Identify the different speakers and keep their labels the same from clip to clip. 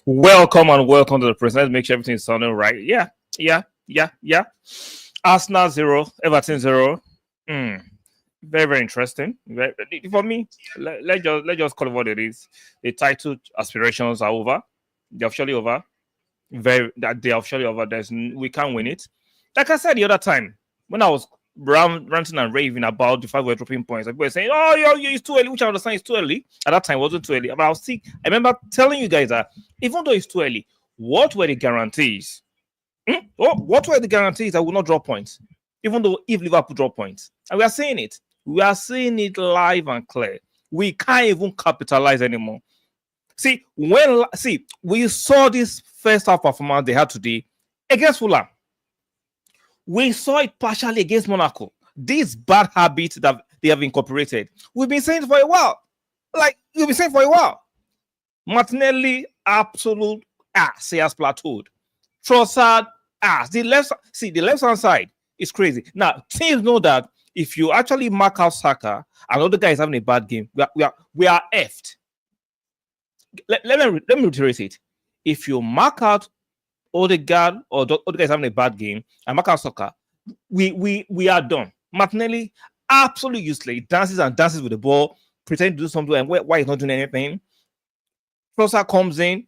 Speaker 1: Welcome and welcome to the present. Make sure everything's sounding right. Yeah. Arsenal 0, Everton 0. Very, very interesting. For me, let's just call it what it is. The title aspirations are over. They're officially over. They're officially over. We can't win it. Like I said the other time, when I was ranting and raving about the fact we're dropping points, people were saying, "Oh, it's too early," which I understand it's too early. At that time, it wasn't too early. But I remember telling you guys that even though it's too early, what were the guarantees? What were the guarantees that will not drop points? Even though if Liverpool drop points, and we are seeing it. We are seeing it live and clear. We can't even capitalize anymore. We saw this first half performance they had today against Fulham. We saw it partially against Monaco. These bad habits that they have incorporated. We've been saying it for a while. Martinelli, absolute ass. He has plateaued. Trossard, ass. The left-hand side is crazy. Now, teams know that if you actually mark out Saka and other guys having a bad game, we are effed. Let me reiterate it. If you mark out Odegaard or other guys having a bad game and mark out Saka, we are done. Martinelli, absolutely useless. He dances with the ball, pretending to do something, and why he's not doing anything. Trossard comes in.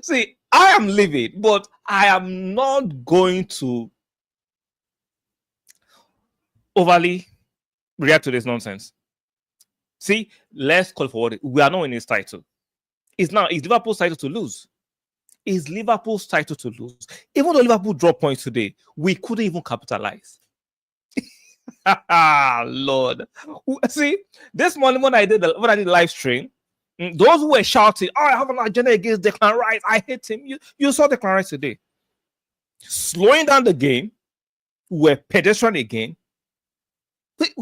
Speaker 1: See, I am livid, but I am not going to overly react to this nonsense. See, let's call for what we are not winning this title. It's Liverpool's title to lose. It's Liverpool's title to lose. Even though Liverpool dropped points today, we couldn't even capitalize. Lord. See, this morning when I did the live stream, those who were shouting, "Oh, I have an agenda against Declan Rice. I hate him." You saw Declan Rice today. Slowing down the game, we're pedestrian again.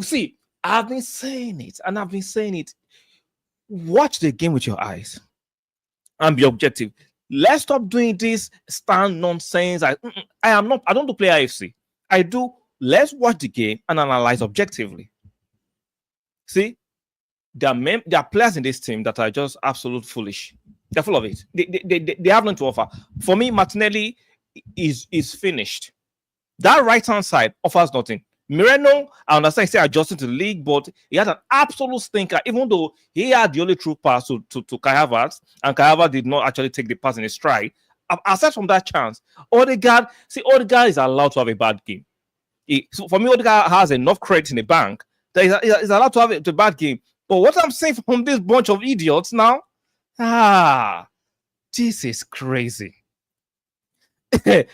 Speaker 1: See, I've been saying it. Watch the game with your eyes and be objective. Let's stop doing this stand nonsense. I don't do play IFC. I do. Let's watch the game and analyze objectively. See, there are players in this team that are just absolute foolish. They're full of it. They have nothing to offer. For me, Martinelli is finished. That right-hand side offers nothing. Moreno, I understand he's adjusting to the league, but he had an absolute stinker, even though he had the only true pass to Kai Havertz, and Kai Havertz did not actually take the pass in his stride. Aside from that chance, Odegaard is allowed to have a bad game. So for me, Odegaard has enough credit in the bank that he's allowed to have a bad game. But what I'm saying from this bunch of idiots now, this is crazy. Shout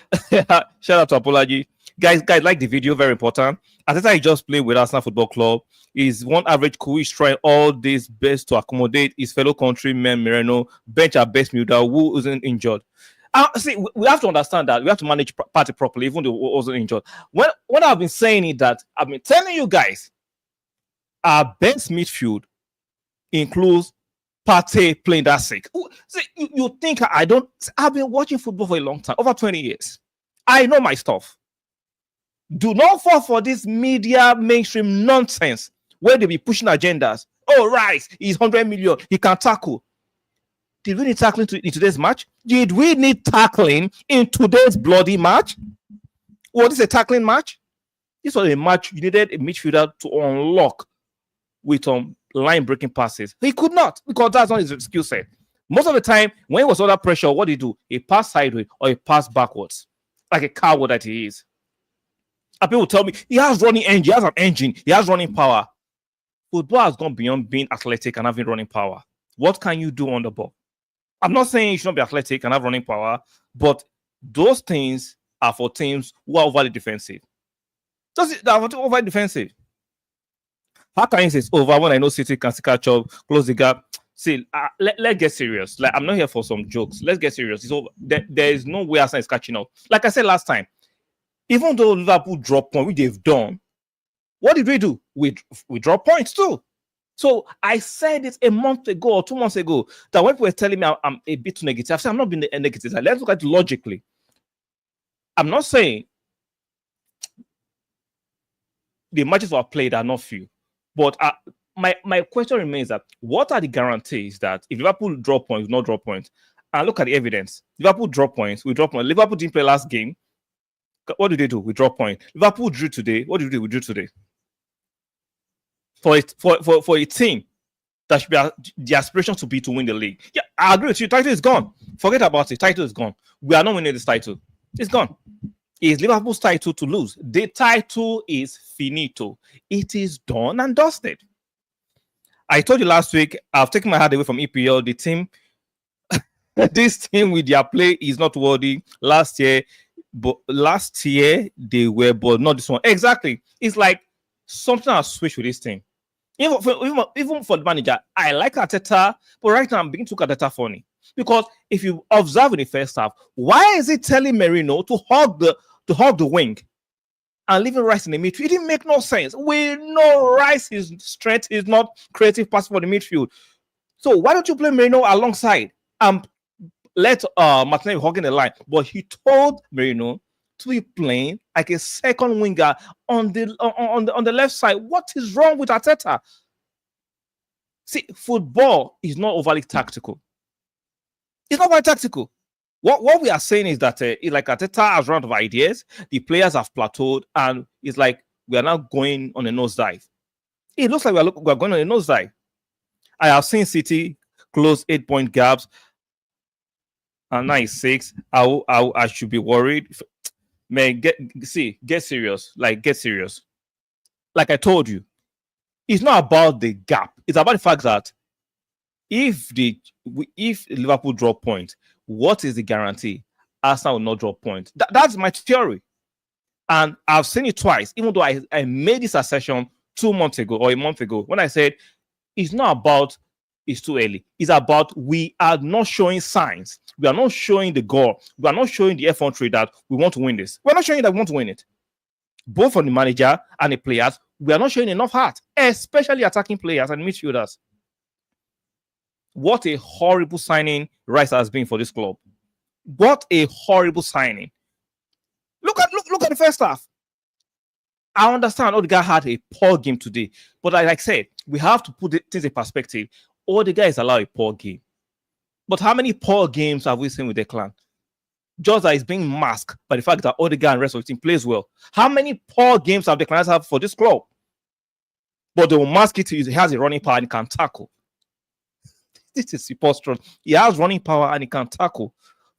Speaker 1: out to Apology. Guys, like the video, very important. Arteta is just playing with Arsenal Football Club. He's one average cool. He's trying all this best to accommodate his fellow countryman Moreno, bench our best midfielder who isn't injured. We have to understand that we have to manage party properly, even though he wasn't injured. When I've been saying it, that I've been telling you guys, our best midfield includes Partey playing that sick. See, you think I don't? I've been watching football for a long time, over 20 years. I know my stuff. Do not fall for this media mainstream nonsense where they be pushing agendas. Oh, Rice, he's 100 million. He can tackle. Did we need tackling in today's match? Did we need tackling in today's bloody match? Was this a tackling match? This was a match you needed a midfielder to unlock with line-breaking passes. He could not, because that's not his skill set. Most of the time, when he was under pressure, what did he do? He passed sideways or he passed backwards, like a coward that he is. And people tell me, he has running engine, he has an engine, he has running power. Football has gone beyond being athletic and having running power. What can you do on the ball? I'm not saying you should not be athletic and have running power, but those things are for teams who are overly defensive. Overly defensive. How can you say it's over when I know City can catch up, close the gap? See, let's get serious. Like, I'm not here for some jokes. Let's get serious. It's over. There is no way Arsenal is catching up. Like I said last time, even though Liverpool dropped points, which they've done, what did we do? We dropped points too. So I said it a month ago or 2 months ago that when people were telling me I'm a bit too negative, I said I'm not being negative. Let's look at it logically. I'm not saying the matches were played are not few, but my question remains that what are the guarantees that if Liverpool drop points, not drop points, and look at the evidence. Liverpool drop points, we drop points. Liverpool didn't play last game. What did they do? We drop points. Liverpool drew today. What did we do? We drew today. For a team that should be the aspiration to be to win the league. Yeah, I agree with you. Title is gone. Forget about it. Title is gone. We are not winning this title. It's gone. It's Liverpool's title to lose. The title is finito. It is done and dusted. I told you last week, I've taken my heart away from EPL. The team, this team with their play is not worthy. Last year they were, but not this one. Exactly. It's like something has switched with this team. Even for the manager, I like Arteta, but right now I'm beginning to look at Arteta funny. Because if you observe in the first half, why is he telling Merino to hug the wing and leaving Rice in the midfield? It didn't make no sense. We know Rice's strength is not creative pass for the midfield. So why don't you play Merino alongside and let Martinelli hogging the line? But he told Merino to be playing like a second winger on the left side. What is wrong with Arteta? See, football is not overly tactical. It's not very tactical. What we are saying is that like Arteta has run out of ideas, the players have plateaued, and it's like we are now going on a nosedive. It looks like we're going on a nosedive. I have seen City close 8-point gaps, and now it's 6. I should be worried. Man, get serious. Like, get serious. Like I told you, it's not about the gap. It's about the fact that if Liverpool drop points, what is the guarantee Arsenal will not drop points? That's my theory. And I've seen it twice, even though I made this assertion 2 months ago or a month ago when I said it's not about it's too early. It's about we are not showing signs. We are not showing the goal. We are not showing the effrontery that we want to win this. We're not showing that we want to win it. Both from the manager and the players, we are not showing enough heart, especially attacking players and midfielders. What a horrible signing Rice has been for this club. What a horrible signing. Look at the first half. I understand Odegaard had a poor game today, but like I said, we have to put things in perspective. Odegaard is allowed a poor game. But how many poor games have we seen with the clan? Just that it's being masked by the fact that Odegaard and the rest of the team plays well. How many poor games have the clans have for this club? But they will mask it. He has a running power and he can tackle. This is preposterous. He has running power and he can tackle.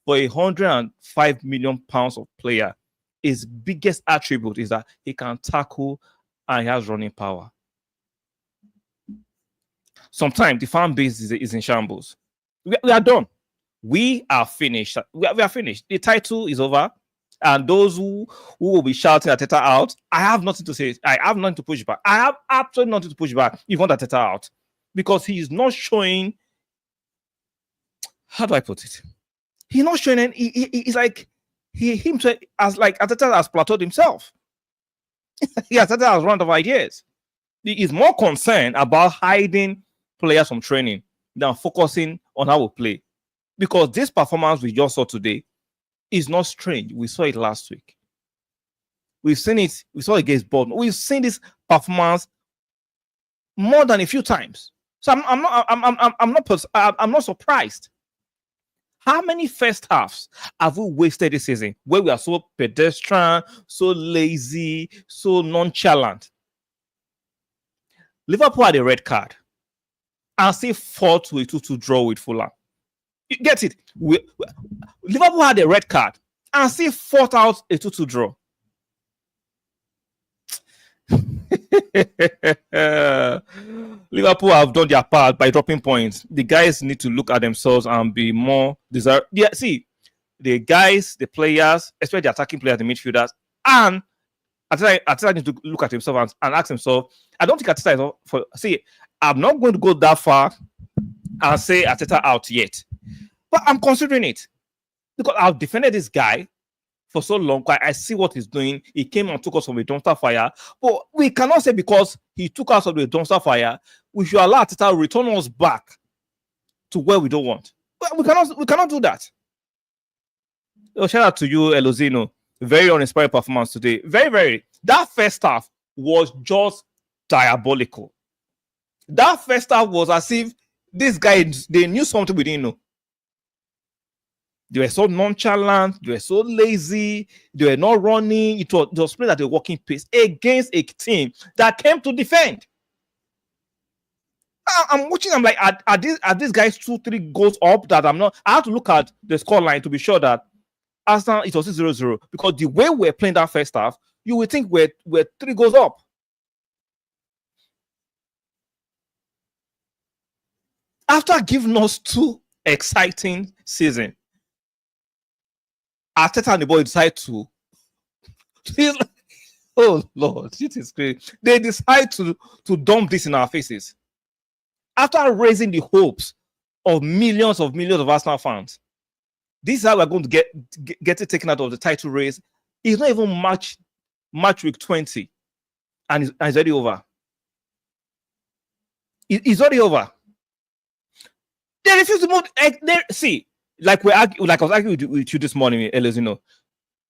Speaker 1: For £105 million of player, his biggest attribute is that he can tackle and he has running power. Sometimes the fan base is in shambles. We are done. We are finished. We are finished. The title is over. And those who will be shouting Arteta out, I have nothing to say. I have nothing to push back. I have absolutely nothing to push back if you want Arteta out. Because he is not showing. How do I put it? He's not showing any. He's like himself as like Arteta has plateaued himself. Arteta has run out of ideas. He is more concerned about hiding players from training than focusing on how we play. Because this performance we just saw today is not strange. We saw it last week. We've seen it. We saw it against Bournemouth. We've seen this performance more than a few times. So I'm not surprised. How many first halves have we wasted this season where we are so pedestrian, so lazy, so nonchalant? Liverpool had a red card and still fought to a 2-2 draw with Fulham. You get it? Liverpool had a red card and still fought out a 2-2 draw. Liverpool have done their part by dropping points. The guys need to look at themselves and be more desirable. Yeah, see, the guys, the players, especially the attacking players, the midfielders, and Arteta needs to look at himself and ask himself. I don't think Arteta is for. See, I'm not going to go that far and say Arteta out yet, but I'm considering it because I've defended this guy for so long. I see what he's doing. He came and took us from a dumpster fire. But we cannot say because he took us from a dumpster fire, we should allow Arteta to return us back to where we don't want. We cannot do that. Oh, shout out to you, Elozino. Very uninspiring performance today. Very, very. That first half was just diabolical. That first half was as if these guys, they knew something we didn't know. They were so nonchalant, they were so lazy, they were not running. It was played at a walking pace against a team that came to defend. I'm watching, I'm like, are these guys 2-3 goals up that I'm not? I have to look at the scoreline to be sure that Arsenal, it was 0-0, because the way we're playing that first half, you would think we're 3 goals up. After giving us 2 exciting seasons, Arteta and the boy decide to. Oh Lord, this is crazy. They decide to dump this in our faces after raising the hopes of millions of Arsenal fans. This is how we're going to get it taken out of the title race. It's not even match week 20, and it's already over. It's already over. They refuse to move. See, like I was arguing with you this morning, Elias,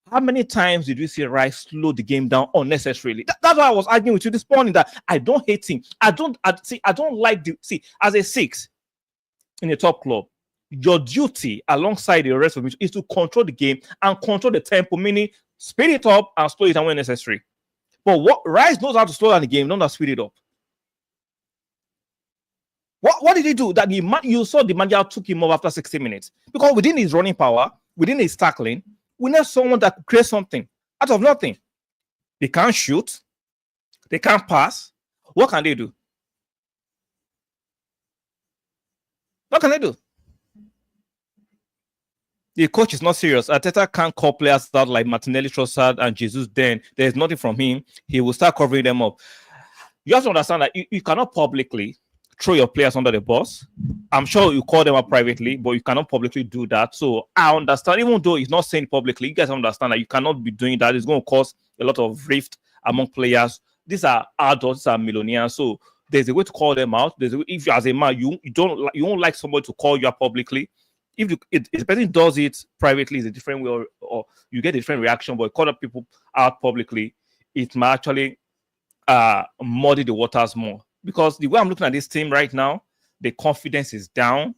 Speaker 1: how many times did we see Rice slow the game down unnecessarily? That's why I was arguing with you this morning that I don't hate him. I don't like as a 6 in a top club, your duty alongside the rest of it is to control the game and control the tempo, meaning speed it up and slow it down when necessary. But what Rice knows how to slow down the game, not to speed it up. What did he do? That you saw the manager took him off after 60 minutes because within his running power, within his tackling, we need someone that could create something out of nothing. They can't shoot, they can't pass. What can they do? What can they do? The coach is not serious. Arteta can't call players out like Martinelli, Trossard, and Jesus. Then there's nothing from him. He will start covering them up. You have to understand that you cannot publicly throw your players under the bus. I'm sure you call them up privately, but you cannot publicly do that. So I understand, even though he's not saying publicly, you guys understand that you cannot be doing that. It's going to cause a lot of rift among players. These are adults, these are millionaires. So there's a way to call them out. If you, as a man, you won't like somebody to call you out publicly. If the person does it privately, it's a different way, or you get a different reaction. But call up people out publicly, it might actually muddy the waters more. Because the way I'm looking at this team right now, the confidence is down.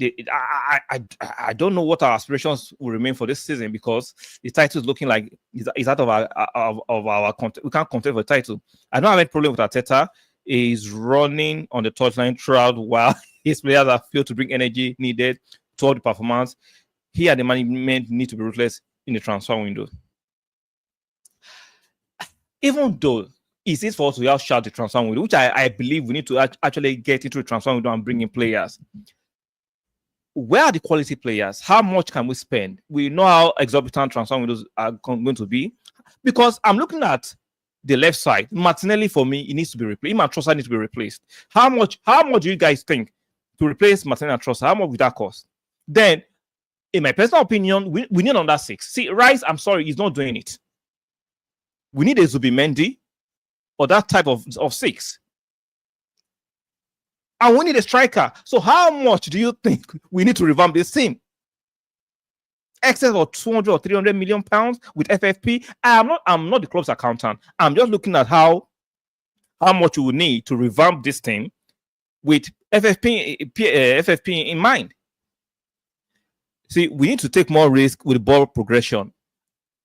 Speaker 1: I don't know what our aspirations will remain for this season, because the title is looking like it's out of our content. We can't contest for the title. I don't have any problem with Arteta. He's running on the touchline throughout while his players have failed to bring energy needed toward the performance. He and the management need to be ruthless in the transfer window. Even though it's easy for us to shout the transfer window, which I believe we need to actually get into the transfer window and bring in players. Where are the quality players? How much can we spend? We know how exorbitant transfer windows are going to be, because I'm looking at the left side. Martinelli, for me, it needs to be replaced. Him and Trossard needs to be replaced. How much do you guys think to replace Martinelli and Trossard? How much would that cost? Then, in my personal opinion, we need another 6. See, Rice, I'm sorry, he's not doing it. We need a Zubimendi or that type of 6. And we need a striker. So how much do you think we need to revamp this team? Excess of 200 or 300 million pounds with FFP. I'm not the club's accountant. I'm just looking at how much we will need to revamp this team with FFP in mind. See, we need to take more risk with ball progression.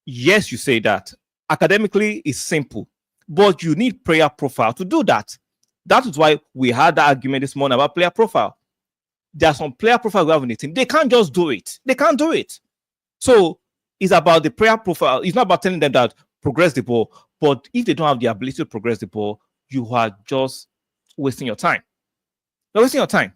Speaker 1: Yes, you say that. Academically, it's simple, but you need player profile to do that. That is why we had that argument this morning about player profile. There are some player profile we have in the team. They can't just do it. They can't do it. So it's about the player profile. It's not about telling them that progress the ball. But if they don't have the ability to progress the ball, you are just wasting your time. You're wasting your time.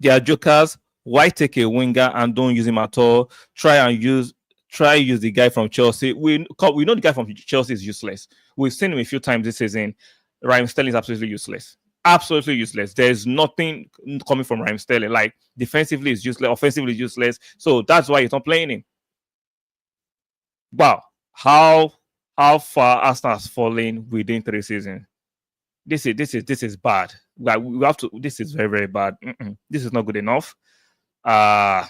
Speaker 1: They are jokers. Why take a winger and don't use him at all? Try use the guy from Chelsea. We know the guy from Chelsea is useless. We've seen him a few times this season. Raheem Sterling is absolutely useless. Absolutely useless. There's nothing coming from Raheem Sterling. Like, defensively is useless, offensively is useless. So that's why he's not playing him. Wow, how far Arsenal has fallen within 3 seasons. This is bad. Like, we have to. This is very, very bad. This is not good enough. For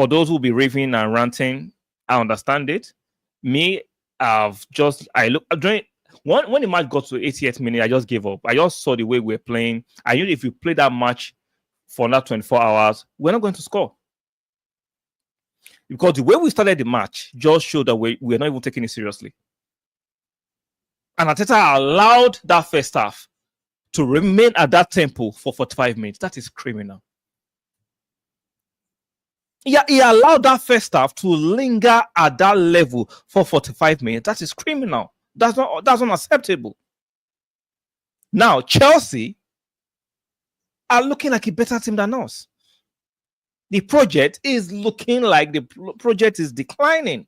Speaker 1: those who be raving and ranting, I understand it. Me, When the match got to 80th minute, I just gave up. I just saw the way we were playing. I knew if we play that match for another 24 hours, we're not going to score. Because the way we started the match just showed that we're not even taking it seriously. And Arteta allowed that first half to remain at that tempo for 45 minutes. That is criminal. Yeah, he allowed that first half to linger at that level for 45 minutes. That is criminal. That's unacceptable. Now, Chelsea are looking like a better team than us. The project is looking like the project is declining.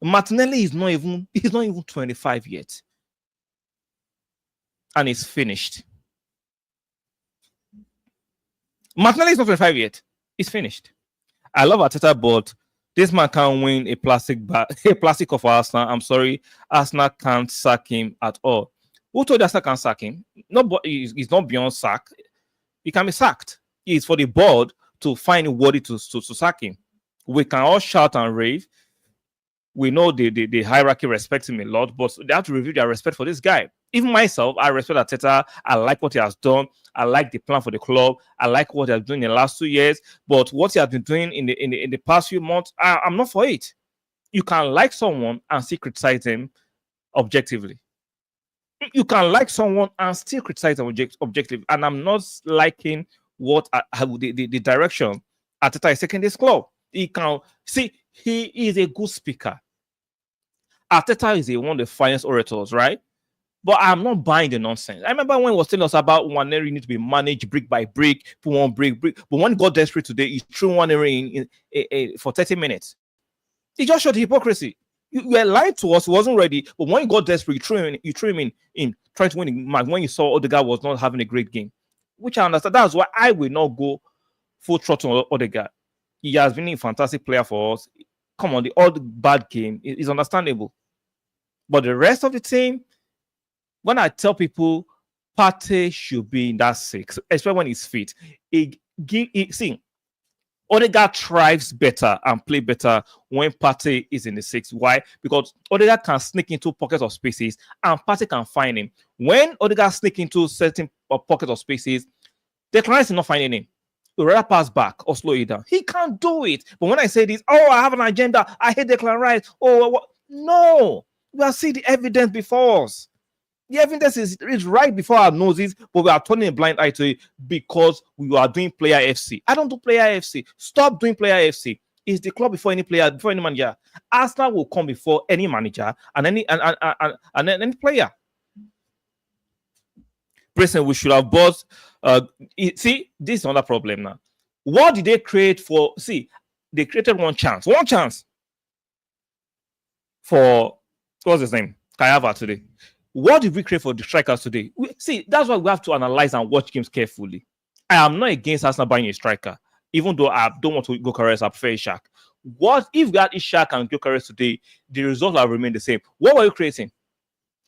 Speaker 1: Martinelli is not even 25 yet. And he's finished. Martinelli is not 25 yet. He's finished. I love Arteta, but this man can't win a plastic of Arsenal. I'm sorry, Arsenal can't sack him at all. Who told Arsenal can't sack him? He's not beyond sack. He can be sacked. It's for the board to find it worthy to sack him. We can all shout and rave. We know the hierarchy respects him a lot, but they have to review their respect for this guy. Even myself, I respect Arteta. I like what he has done. I like the plan for the club. I like what he has done in the last 2 years. But what he has been doing in the past few months, I'm not for it. You can like someone and still criticize him objectively. You can like someone and still criticize them objectively. And I'm not liking what the direction Arteta is taking this club. He can see he is a good speaker. Arteta is one of the finest orators, right? But I'm not buying the nonsense. I remember when he was telling us about Waneri need to be managed brick by brick, put one brick. But when he got desperate today, he threw Waneri in for 30 minutes. He just showed hypocrisy. You were lying to us, he wasn't ready. But when he got desperate, you threw him in trying to win the match when you saw Odegaard was not having a great game. Which I understand. That's why I will not go full throttle on Odegaard. He has been a fantastic player for us. Come on, the odd bad game is understandable. But the rest of the team, when I tell people Partey should be in that 6, especially when he's fit, see, Odegaard thrives better and play better when Partey is in the 6. Why? Because Odegaard can sneak into pockets of spaces and Partey can find him. When Odegaard sneak into certain pockets of spaces, Declan Rice is not finding him. He'll rather pass back or slow it down. He can't do it. But when I say this, I have an agenda. I hate Declan Rice. What? No. We are seeing the evidence before us. The evidence is right before our noses, but we are turning a blind eye to it because we are doing player FC. I don't do player FC. Stop doing player FC. It's the club before any player, before any manager. Arsenal will come before any manager and any player. Preston, we should have bought. See, this is another problem now. What did they create for? See, they created one chance for what's his name? Kai Havertz today. What did we create for the strikers today? See, that's why we have to analyze and watch games carefully. I am not against Arsenal buying a striker, even though I don't want to go Gyökeres. I prefer Ishak. What if we had Ishak and Gyökeres today? The results have remained the same. What were you creating?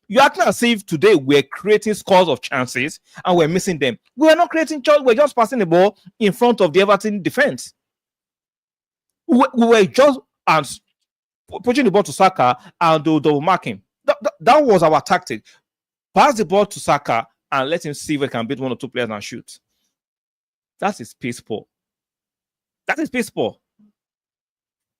Speaker 1: You acting as if today we're creating scores of chances and we're missing them. We're not creating chances. We're just passing the ball in front of the Everton defense. We were just pushing the ball to Saka and double marking. That was our tactic. Pass the ball to Saka and let him see if he can beat one or two players and shoot. That is piss poor. That is piss poor.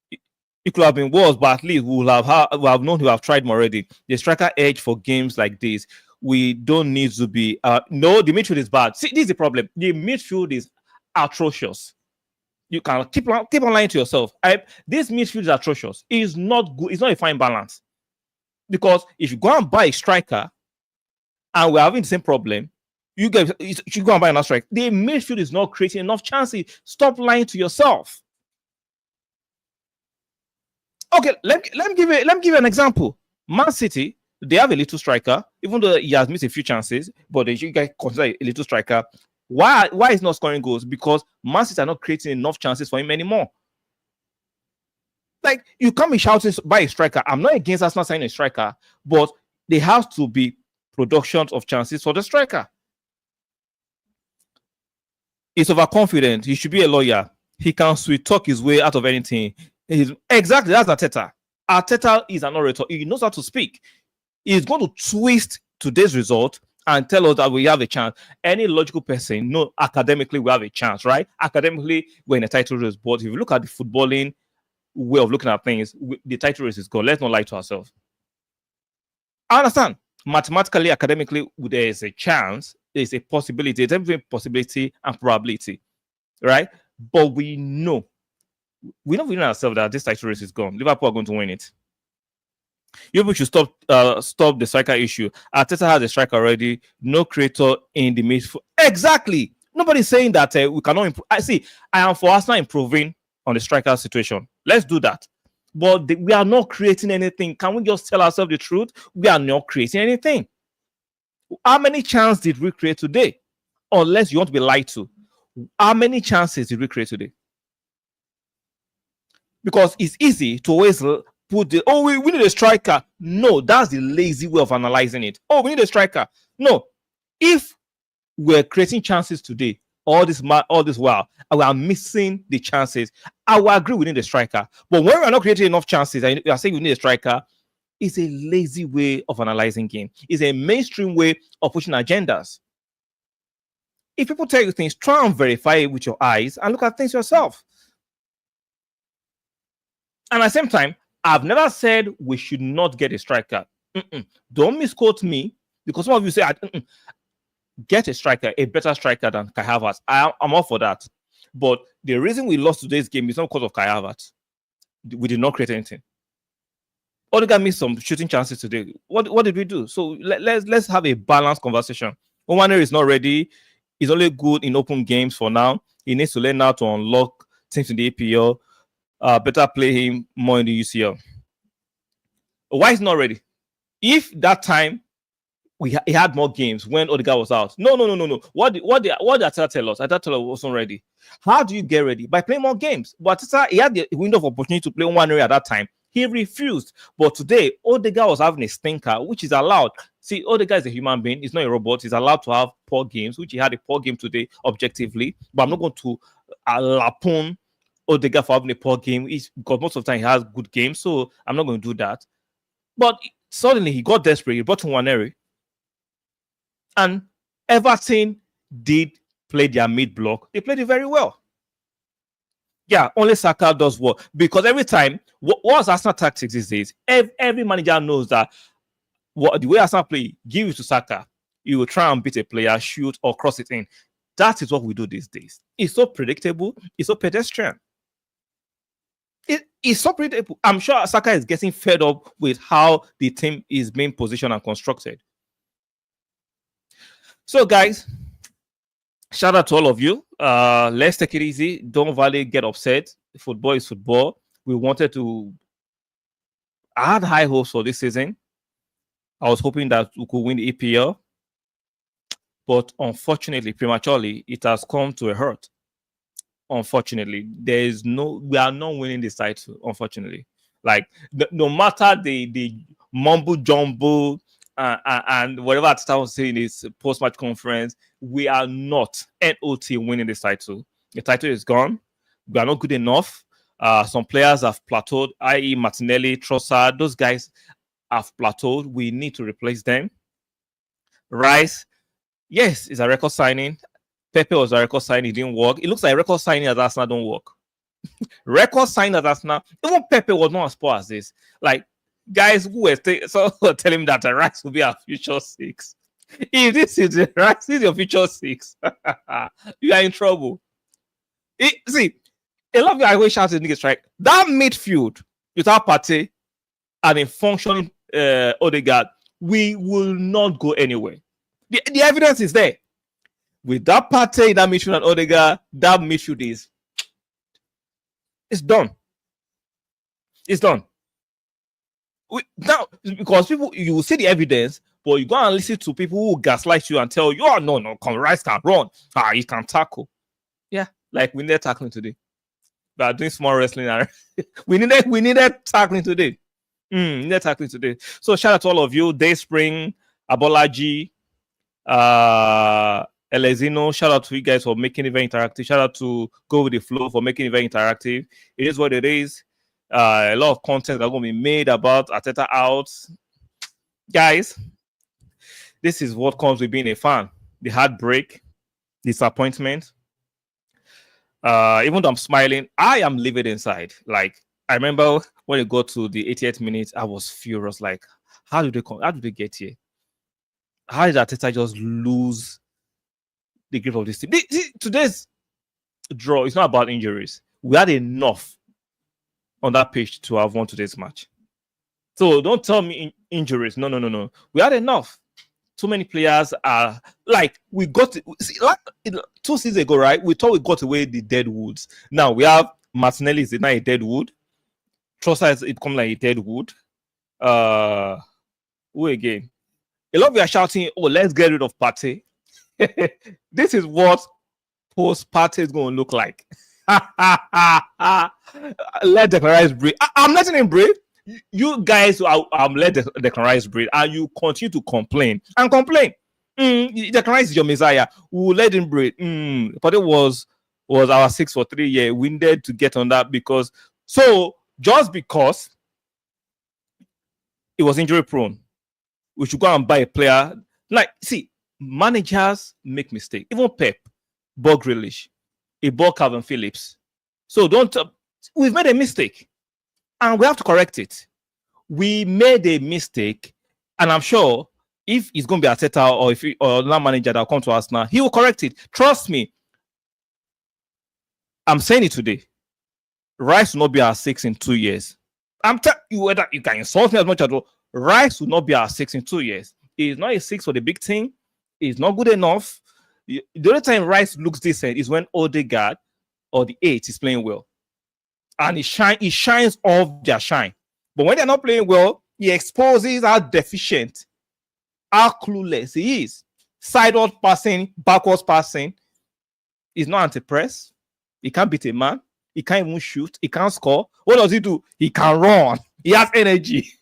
Speaker 1: It could have been worse, but at least we have known who have tried more already. The striker edge for games like this, we don't need to be. No, the midfield is bad. See, this is the problem. The midfield is atrocious. You can keep on lying to yourself. This midfield is atrocious. It's not good. It's not a fine balance. Because if you go and buy a striker and we're having the same problem, you should go and buy another striker. The midfield is not creating enough chances. Stop lying to yourself. Okay, let me give you an example. Man City, they have a little striker, even though he has missed a few chances, but you guys consider a little striker. Why is not scoring goals? Because Man City are not creating enough chances for him anymore. Like, you can't be shouting by a striker. I'm not against us not signing a striker, but there has to be productions of chances for the striker. He's overconfident. He should be a lawyer. He can sweet talk his way out of anything. Exactly, that's Arteta. Arteta is an orator. He knows how to speak. He's going to twist today's result and tell us that we have a chance. Any logical person, no, academically we have a chance, right? Academically, we're in a title race. But if you look at the footballing way of looking at things, the title race is gone. Let's not lie to ourselves. I understand. Mathematically, academically, there is a chance, there's a possibility, it's every possibility and probability, right? But we know within ourselves that this title race is gone. Liverpool are going to win it. You should stop the striker issue. Arteta has a striker already. No creator in the midfield. Exactly. Nobody's saying that we cannot improve. I am for Arsenal improving on the striker situation. Let's do that. But we are not creating anything. Can we just tell ourselves the truth? We are not creating anything. How many chances did we create today? Unless you want to be lied to. How many chances did we create today? Because it's easy to always put we need a striker. No, that's the lazy way of analyzing it. Oh, we need a striker. No. If we're creating chances today, all this while, and we are missing the chances, I will agree we need a striker. But when we are not creating enough chances, and you are saying we need a striker, it's a lazy way of analyzing game. It's a mainstream way of pushing agendas. If people tell you things, try and verify it with your eyes and look at things yourself. And at the same time, I've never said we should not get a striker. Don't misquote me, because some of you say, get a striker, a better striker than Kai Havertz. I'm all for that. But the reason we lost today's game is not because of Kai Havertz. We did not create anything. Odegaard missed some shooting chances today. What did we do? So let's have a balanced conversation. Owanere is not ready. He's only good in open games for now. He needs to learn how to unlock things in the APL. Better play him more in the UCL. Why is not ready? If that time he had more games when Odegaard was out. No. What did Arteta tell us? Arteta wasn't ready. How do you get ready? By playing more games. But Arteta, he had the window of opportunity to play one area at that time. He refused. But today, Odegaard was having a stinker, which is allowed. See, Odegaard is a human being. He's not a robot. He's allowed to have poor games, which he had a poor game today, objectively. But I'm not going to lapon Odegaard for having a poor game. Because most of the time he has good games. So I'm not going to do that. But suddenly he got desperate. He brought Nwaneri. And Everton did play their mid block. They played it very well. Yeah, only Saka does well. Because every time, what's Arsenal tactics these days? Every manager knows that the way Arsenal play, give it to Saka. You will try and beat a player, shoot, or cross it in. That is what we do these days. It's so predictable. It's so pedestrian. It's so predictable. I'm sure Saka is getting fed up with how the team is being positioned and constructed. So, guys, shout out to all of you. Let's take it easy. Don't really get upset. Football is football. I had high hopes for this season. I was hoping that we could win the EPL. But unfortunately, prematurely, it has come to a hurt. Unfortunately, we are not winning this title, unfortunately. Like, no matter the mumbo jumbo and whatever Arteta was saying in his post-match conference, we are not NOT winning this title. The title is gone. We are not good enough. Some players have plateaued, i.e. Martinelli, Trossard. Those guys have plateaued. We need to replace them. Rice, yes, it's a record signing. Pepe was a record signing. It didn't work. It looks like a record signing at Arsenal don't work. Record signing at Arsenal. Even Pepe was not as poor as this. Like, guys who were telling me that Rice will be our future six. If this is Rice is your future six, you are in trouble. See, a lot of you are always shouting niggas, right? That midfield without Partey and a functioning Odegaard, we will not go anywhere. The evidence is there. With that Partey, that midfield and Odegaard, that midfield it's done. It's done. Now, because you will see the evidence, but you go and listen to people who gaslight you and tell you, oh, no, Rice can run. He can tackle. Yeah, like we needed tackling today. We are doing small wrestling. we needed tackling today. Needed tackling today. So shout out to all of you. Dayspring, Abolaji, Elezino, shout out to you guys for making it very interactive. Shout out to Go With The Flow for making it very interactive. It is what it is. A lot of content are going to be made about Arteta out. Guys, this is what comes with being a fan. The heartbreak, disappointment. Even though I'm smiling, I am livid inside. Like, I remember when it got to the 80th minute, I was furious. Like, how did they get here? How did Arteta just lose the grip of this team? Today's draw is not about injuries. We had enough on that pitch to have won today's match. So don't tell me injuries. No. We had enough. Too many players are like we got like 2 seasons ago, right? We thought we got away the dead woods. Now we have Martinelli is now a dead wood. Trossard is becoming like a dead wood. Who again? A lot of you are shouting, "Oh, let's get rid of Partey." This is what post Partey is going to look like. Let Declan Rice breathe. I'm letting him breathe. You guys let Declan Rice breathe, and you continue to complain and complain. Declan Rice is your messiah. We'll let him breathe. But it was our 6 for 3 year. We needed to get on that because just because it was injury prone, we should go and buy a player. Like, see, managers make mistakes. Even Pep, bought Grealish, he bought Calvin Phillips. So we've made a mistake. And we have to correct it. We made a mistake, and I'm sure if it's going to be Arteta or another manager that will come to us now, he will correct it. Trust me. I'm saying it today. Rice will not be our 6 in 2 years. I'm telling you whether you can insult me as much as well. Rice will not be our 6 in 2 years. He's not a 6 for the big team. He's not good enough. The only time Rice looks decent is when Odegaard or the 8 is playing well. And he shines off their shine. But when they're not playing well, he exposes how deficient, how clueless he is. Sideward passing, backwards passing. He's not anti-press. He can't beat a man. He can't even shoot. He can't score. What does he do? He can run. He has energy.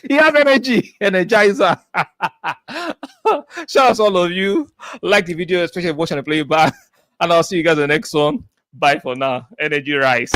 Speaker 1: He has energy. Energizer. Shout out to all of you. Like the video, especially if watching the playback. And I'll see you guys in the next one. Bye for now. Energy Rice.